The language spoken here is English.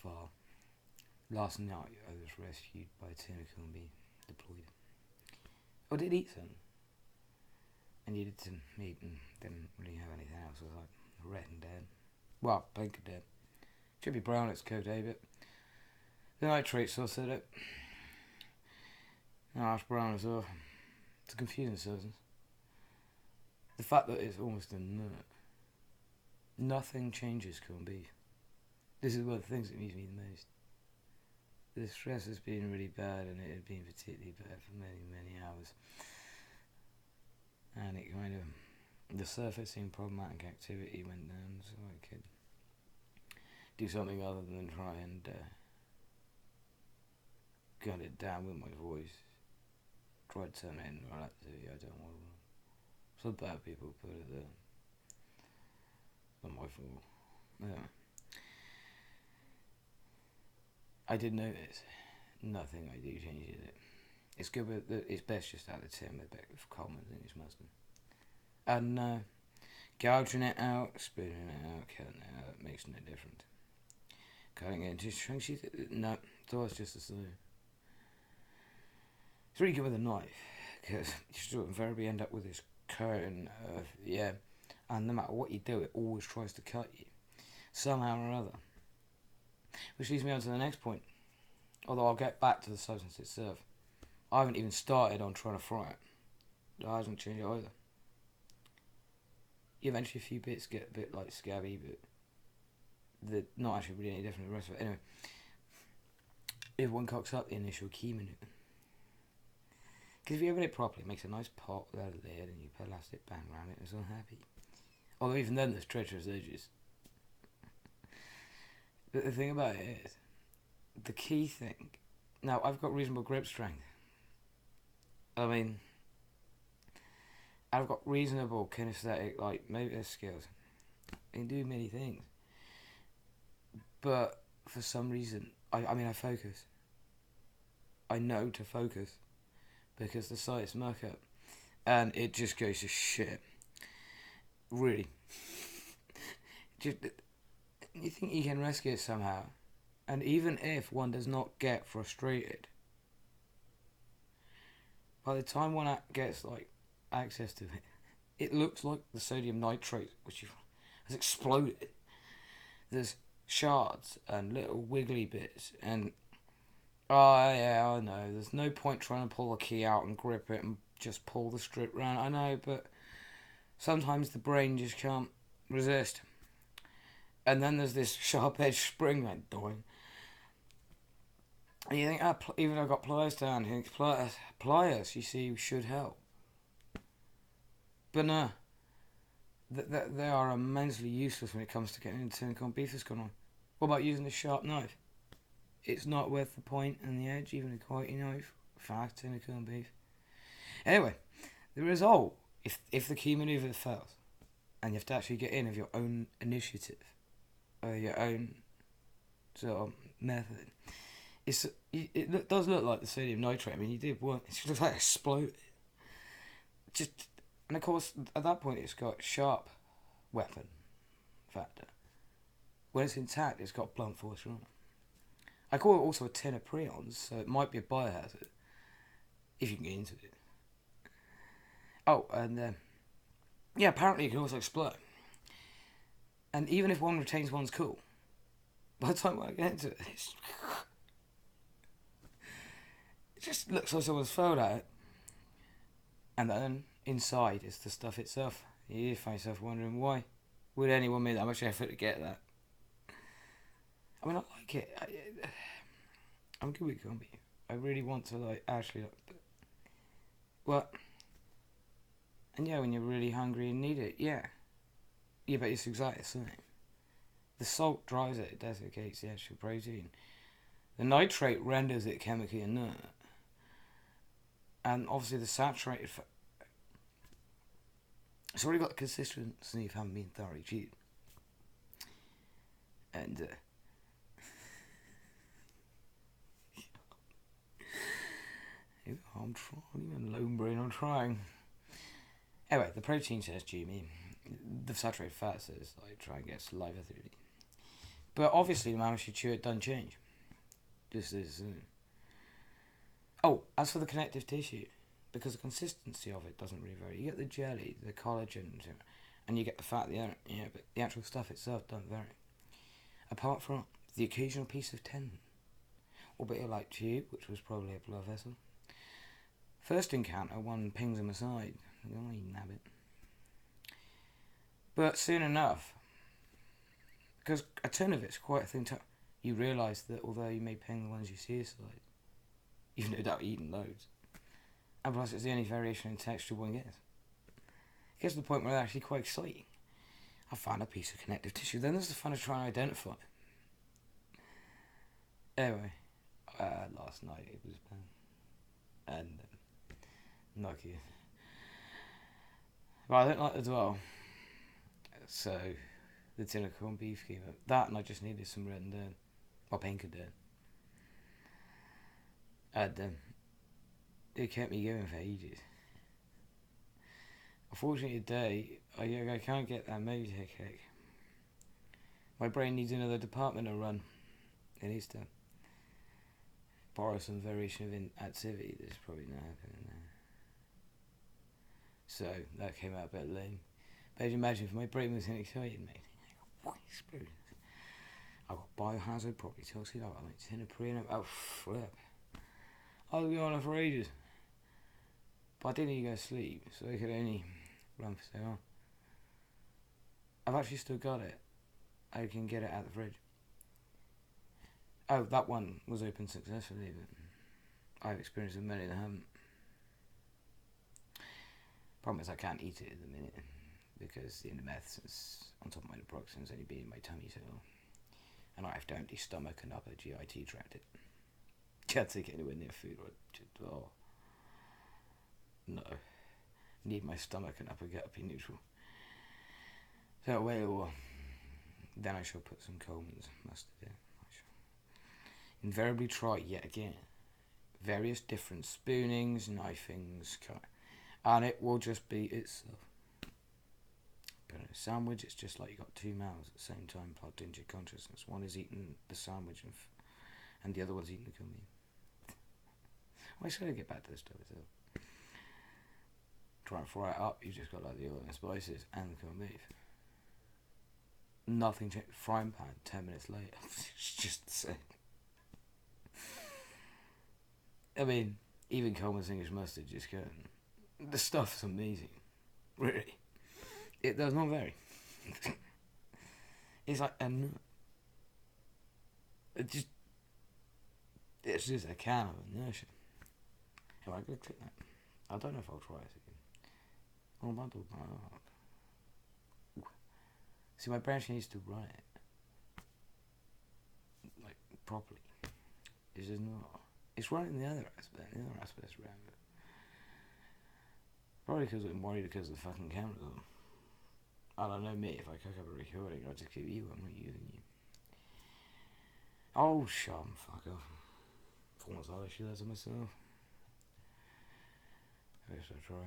far. Last night I was rescued by a tentacle and be deployed. I did eat some. And needed some meat and didn't really have anything else. I was like red and dead. Well, pink and dead. Should be brown, it's cooked a bit. The nitrate sauce at it. No, it's brown as well. It's a confusing substance. The fact that it's almost inert. Nothing changes corned beef. This is one of the things that amused me the most. The stress has been really bad, and it had been particularly bad for many, many hours. And it kind of, the surfacing problematic activity went down, so I could do something other than try and cut it down with my voice. Tried to turn it into an activity, I don't want to. Some bad people put it there. Not my fault. Yeah. I did notice nothing I do changes it. It's good, but it's best just out of the tin with a bit of common in his mustard. And gouging it out, spooning it out, cutting it out, makes no difference. Cutting it into chunks, no, it's always just the same. It's really good with a knife, because you still invariably end up with this curtain of, and no matter what you do, it always tries to cut you, somehow or other. Which leads me on to the next point, although I'll get back to the substance itself. I haven't even started on trying to fry it. It hasn't changed either. Eventually a few bits get a bit like scabby, but they're not actually really any different than the rest of it. Anyway, if one cocks up the initial key minute. Because if you open it properly, it makes a nice pot without a lid, and you put elastic band around it, and it's all happy. Although even then there's treacherous edges. But the thing about it is, the key thing, now I've got reasonable grip strength. I mean, I've got reasonable kinesthetic, like, motor skills. I can do many things. But for some reason, I focus. I know to focus. Because the sights muck up. And it just goes to shit. Really. Just, you think you can rescue it somehow. And even if one does not get frustrated, by the time one gets like access to it, it looks like the sodium nitrate, which has exploded. There's shards and little wiggly bits, and oh yeah, I know. There's no point trying to pull the key out and grip it and just pull the strip round. I know, but sometimes the brain just can't resist. And then there's this sharp-edged spring like doing. And you think, even though I've got pliers down here, pliers, you see, should help. But no. They are immensely useless when it comes to getting into corned beef that's gone on. What about using a sharp knife? It's not worth the point and the edge, even a quality knife, fast tin corned beef. Anyway, the result, if the key maneuver fails, and you have to actually get in of your own initiative, or your own sort of method, it does look like the sodium nitrate. I mean, you did one. It just looks like it exploded. And of course, at that point, it's got sharp weapon factor. When it's intact, it's got blunt force runner. I call it also a tin of prions, so it might be a biohazard if you can get into it. Oh, and apparently it can also explode. And even if one retains one's cool, by the time I get into it, it just looks like someone's thrown at it. And then inside is the stuff itself. You find yourself wondering, why would anyone make that much effort to get that? I mean, I like it. I'm good with corned beef. I really want to actually. Well, and when you're really hungry and need it, yeah, but it's exactly the same. The salt dries it, desiccates the actual protein. The nitrate renders it chemically inert. And obviously the saturated fat, it's already got the consistency if haven't been thoroughly cheated. And I'm trying, even lone brain, I'm trying. Anyway, the protein says Jimmy. The saturated fat says try and get saliva through it. But obviously the amount you chew it doesn't change. Just as oh, as for the connective tissue, because the consistency of it doesn't really vary. You get the jelly, the collagen, and you get the fat, but the actual stuff itself doesn't vary. Apart from the occasional piece of tendon, or bit of like tube, which was probably a blood vessel. First encounter, one pings him aside. Oh, you nabbit. But soon enough, because a ton of it's quite a thin tuck, you realise that although you may ping the ones you see aside, you've no doubt eaten loads. And plus it's the only variation in texture one gets. It gets to the point where it's actually quite exciting. I found a piece of connective tissue. Then there's the fun of trying to identify it. Anyway, last night it was and not good. But I don't like it as well. So the tin of corned beef came up. That and I just needed some red and dern. Or pink and dern. And it kept me going for ages. Unfortunately today, I can't get that motor kick. My brain needs another department to run. It needs to borrow some variation of activity that's probably not happening now. So that came out a bit lame. But as you imagine, if my brain was excited, mate, I got biohazard, property toxic, I got like tin of pre, oh flip. I was going on for ages. But I didn't need to go to sleep, so I could only run for so long. I've actually still got it. I can get it out of the fridge. Oh, that one was opened successfully, but I've experienced with many that haven't. Problem is I can't eat it at the minute because the medicines on top of my naproxen's only been in my tummy so long. And I have to empty stomach and upper GIT tract it. Can't take it anywhere near food or just, oh. No. Need my stomach and upper gut to be neutral. So wait a while. Then I shall put some Coleman's mustard in. Invariably try yet again. Various different spoonings, knifings, and it will just be itself. But in a sandwich, it's just like you got two mouths at the same time plugged into your consciousness. One is eating the sandwich and the other one's eating the corned beef. Why should I get back to this stuff itself? Try and fry it up, you just got like the oil and spices and the corned beef. Nothing changed. Frying pan, 10 minutes later. It's just the same. I mean, even Coleman's English mustard just go. The stuff's amazing. Really. It does not vary. It's like it's just a can of inertia. Am I going to click that? I don't know if I'll try it again. Oh, my dog. See, my brain needs to run it. Like, properly. It's just not. It's running the other aspect. The other aspect's around it. Probably because I'm worried because of the fucking camera. I don't know me, if I cook up a recording, I'll just give you one, not using you. Oh, shut up, fuck off. For once I'll issue that to myself. I guess I'll try.